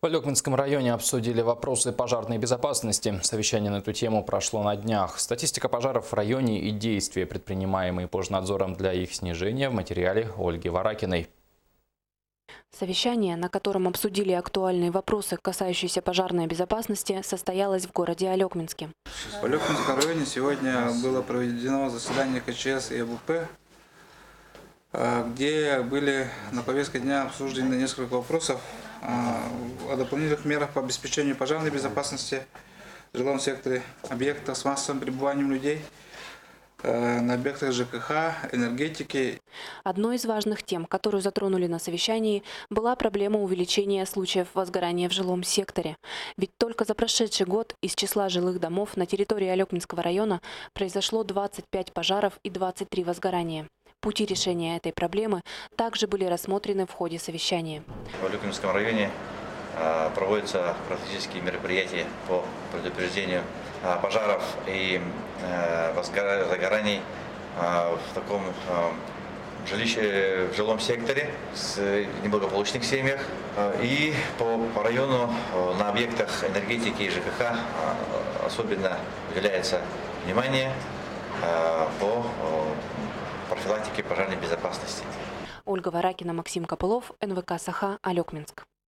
В Алекминском районе обсудили вопросы пожарной безопасности. Совещание на эту тему прошло на днях. Статистика пожаров в районе и действия, предпринимаемые Пожнадзором для их снижения, в материале Ольги Варакиной. Совещание, на котором обсудили актуальные вопросы, касающиеся пожарной безопасности, состоялось в городе Алекминске. В Алекминском районе сегодня было проведено заседание КЧС и АБП, где были на повестке дня обсуждены несколько вопросов о дополнительных мерах по обеспечению пожарной безопасности в жилом секторе, объектах с массовым пребыванием людей, на объектах ЖКХ, энергетики. Одной из важных тем, которую затронули на совещании, была проблема увеличения случаев возгорания в жилом секторе. Ведь только за прошедший год из числа жилых домов на территории Алекминского района произошло 25 пожаров и 23 возгорания. Пути решения этой проблемы также были рассмотрены в ходе совещания. В Алекминском районе проводятся практические мероприятия по предупреждению пожаров и возгораний в таком жилище, в жилом секторе, с неблагополучных семьях. И по району на объектах энергетики и ЖКХ особенно уделяется внимание по профилактике пожарной безопасности. Ольга Варакина, Максим Копылов, НВК «Саха», Алекминск.